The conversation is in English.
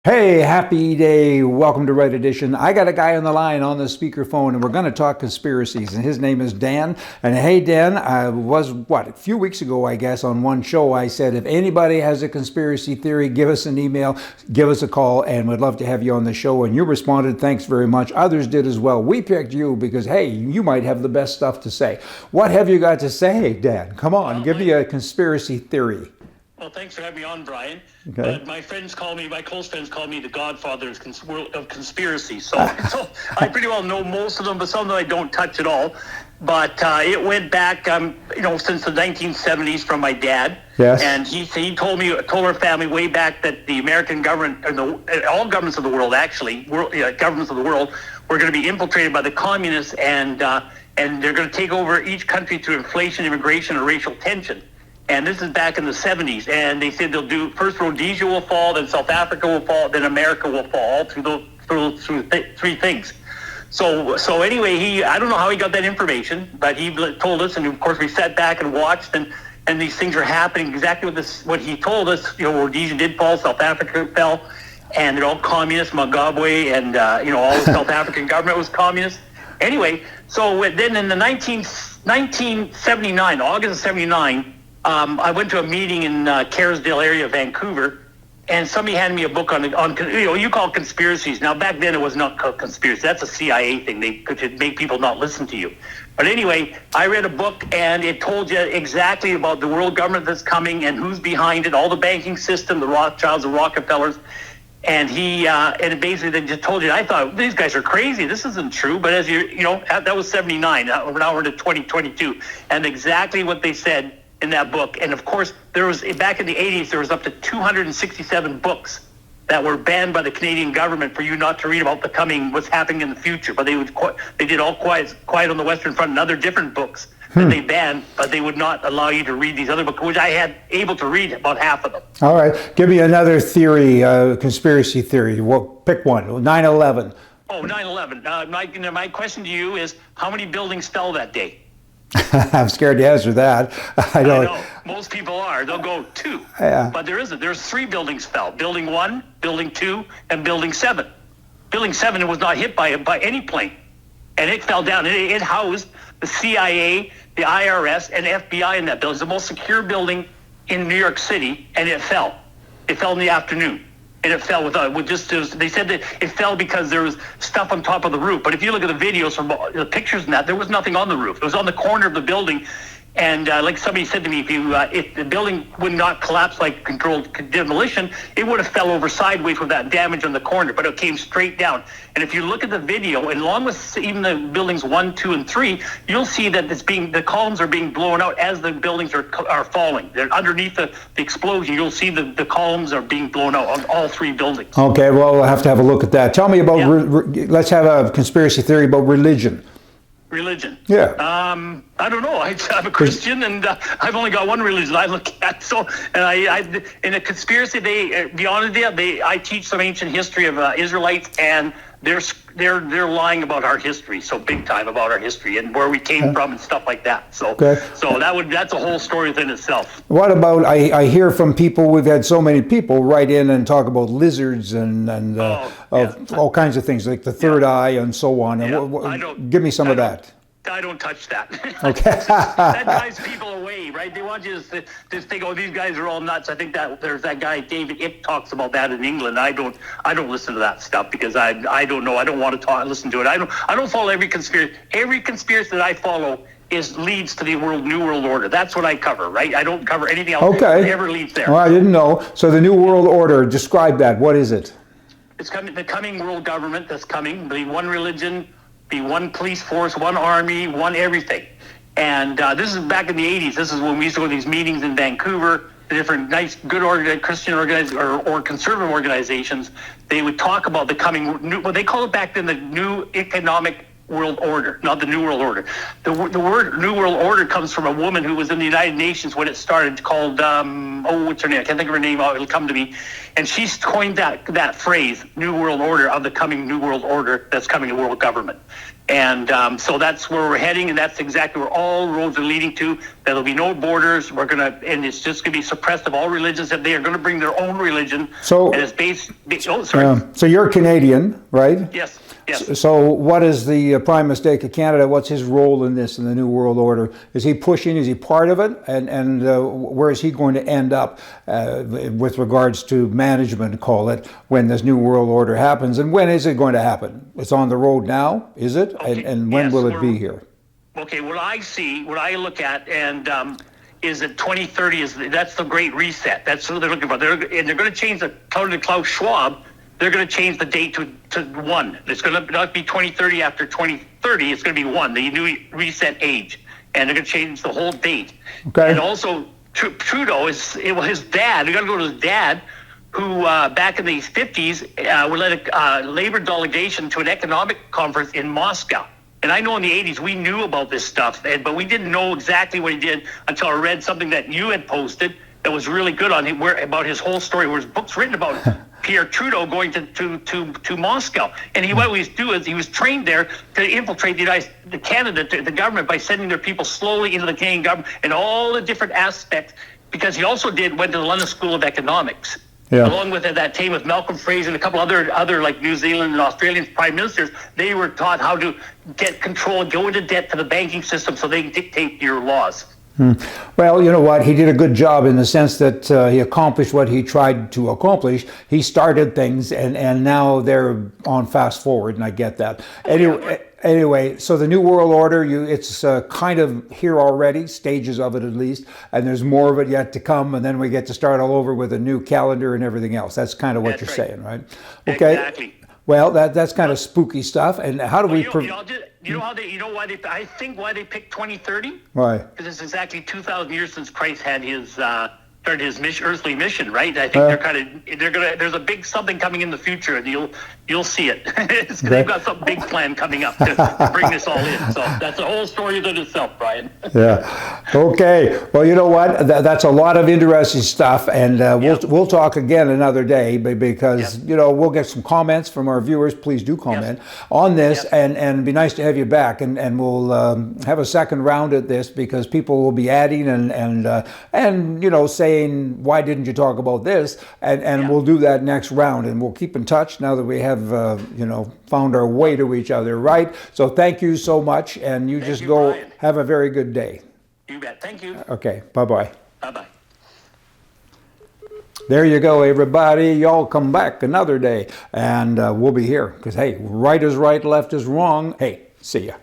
Hey, happy day. Welcome to Red Edition. I got a guy on the line on the speakerphone, and we're going to talk conspiracies. And his name is Dan. And hey, Dan, I was, a few weeks ago, I guess, on one show, I said, if anybody has a conspiracy theory, give us an email, give us a call, and we'd love to have you on the show. And you responded, thanks very much. Others did as well. We picked you because, hey, you might have the best stuff to say. What have you got to say, Dan? Come on, give me a conspiracy theory. Well, thanks for having me on, Brian. Okay. But my close friends call me the godfather of conspiracy. So I pretty well know most of them, but some of them I don't touch at all. But it went back, since the 1970s from my dad. Yes. And he told our family way back that the American government, and all governments of the world, actually, governments of the world, were going to be infiltrated by the communists, and they're going to take over each country through inflation, immigration, and racial tension. And this is back in the 70s, and they said they'll do first Rhodesia will fall, then South Africa will fall, then America will fall, all through three things. So anyway, I don't know how he got that information, but he told us, and of course we sat back and watched, and these things are happening exactly what he told us. Rhodesia did fall, South Africa fell, and they're all communist, Mugabe, and all the South African government was communist. Anyway, so then in the 1979, August of 79. I went to a meeting in Kerrisdale area of Vancouver, and somebody handed me a book on you call it conspiracies. Now, back then it was not called conspiracy. That's a CIA thing. They could make people not listen to you. But anyway, I read a book, and it told you exactly about the world government that's coming and who's behind it, all the banking system, the Rothschilds, the Rockefellers. And it basically they just told you, I thought, these guys are crazy. This isn't true. But as that was 79. Now we're into 2022. And exactly what they said in that book. And of course, there was, back in the 80s, there was up to 267 books that were banned by the Canadian government for you not to read about what's happening in the future. But they did all Quiet on the Western Front and other different books that they banned, but they would not allow you to read these other books, which I had able to read about half of them. All right. Give me another theory, conspiracy theory. Well, pick one. 9/11. Oh, 9/11. My question to you is, how many buildings fell that day? I'm scared to answer that. I know. Most people are. They'll go 2. Yeah. But there isn't. There's 3 buildings fell. Building 1, Building 2, and Building 7. Building 7 was not hit by any plane. And it fell down. It housed the CIA, the IRS, and FBI in that building. It's the most secure building in New York City, and it fell. It fell in the afternoon. And it fell they said that it fell because there was stuff on top of the roof. But if you look at the videos from the pictures and that, there was nothing on the roof. It was on the corner of the building. And like somebody said to me, if the building would not collapse like controlled demolition, it would have fell over sideways with that damage on the corner, but it came straight down. And if you look at the video, and along with even the buildings 1, 2, and 3, you'll see that the columns are being blown out as the buildings are falling. They're underneath the explosion. You'll see the columns are being blown out on all 3 buildings. Okay, well, we'll have to have a look at that. Tell me about, let's have a conspiracy theory about religion. Religion. Yeah. I don't know. I'm a Christian, and I've only got one religion I look at. So, and I in a conspiracy, be honest with you, I teach some ancient history of Israelites, and they're lying about our history, so big time about our history and where we came from and stuff like that. So, that's a whole story within itself. What about, I hear from people, we've had so many people write in and talk about lizards and all kinds of things, like the third eye and so on. And give me some of that. I don't touch that. Okay. That drives people away, right? They want you to think, oh, these guys are all nuts. I think that there's that guy David Icke talks about that in England. I don't listen to that stuff because I don't know. I don't want to listen to it. I don't follow every conspiracy. Every conspiracy that I follow leads to the New World Order. That's what I cover, right? I don't cover anything else. Okay. That ever leads there. Well, I didn't know. So the New World Order, describe that. What is it? It's the coming world government that's coming. The one religion, be one police force, one army, one everything. And this is back in the 80s. This is when we used to go to these meetings in Vancouver, the different nice, good Christian or conservative organizations. They would talk about the coming what they call it back then, the new economic world order, not the New World Order. The word New World Order comes from a woman who was in the United Nations when it started, called, what's her name? I can't think of her name. It'll come to me. And she's coined that phrase, New World Order, of the coming New World Order that's coming to world government. And so that's where we're heading, and that's exactly where all roads are leading to. There'll be no borders. And it's just going to be suppressed of all religions. That they are going to bring their own religion. So, and it's based. Oh, sorry. So you're Canadian, right? Yes. Yes. So what is the Prime Minister of Canada? What's his role in this, in the New World Order? Is he pushing? Is he part of it? And where is he going to end up with regards to management, call it, when this New World Order happens? And when is it going to happen? It's on the road now, is it? Okay. And when will it be here? Okay, what I look at, and is that 2030 that's the Great Reset. That's what they're looking for. They're going to change according to Klaus Schwab. They're going to change the date to 1. It's going to not be 2030 after 2030. It's going to be 1, the new reset age. And they're going to change the whole date. Okay. And also, Trudeau, his dad, we got to go to his dad, who back in the 50s would let a labor delegation to an economic conference in Moscow. And I know in the 80s we knew about this stuff, but we didn't know exactly what he did until I read something that you had posted that was really good on him, about his whole story, where his book's written about Pierre Trudeau going to Moscow. And what he was doing is he was trained there to infiltrate the Canada, the government, by sending their people slowly into the Canadian government and all the different aspects, because he also went to the London School of Economics. Yeah. Along with that team with Malcolm Fraser and a couple other like New Zealand and Australian prime ministers, they were taught how to get control, go into debt to the banking system so they can dictate your laws. Well, you know what? He did a good job in the sense that he accomplished what he tried to accomplish. He started things, and now they're on fast forward, and I get that. Anyway, so the New World Order, it's kind of here already, stages of it at least, and there's more of it yet to come, and then we get to start all over with a new calendar and everything else. That's kind of what you're saying, right? Okay. Exactly. Well, that's kind of spooky stuff. And how do we? I think why they picked 2030. Why? Because it's exactly 2,000 years since Christ had started his earthly mission, right? I think there's a big something coming in the future, and you'll see it. They've got some big plan coming up to bring this all in. So that's a whole story in itself, Brian. Yeah. Okay. Well, you know what? That's a lot of interesting stuff, and we'll talk again another day, because we'll get some comments from our viewers. Please do comment on this, and it'd be nice to have you back, and we'll have a second round at this, because people will be adding and saying, why didn't you talk about this? And we'll do that next round, and we'll keep in touch now that we have found our way to each other, right? So thank you so much, and you just go, Brian. Have a very good day. You bet. Thank you. Okay. Bye-bye. Bye-bye. There you go, everybody. Y'all come back another day, and we'll be here, because, hey, right is right, left is wrong. Hey, see ya.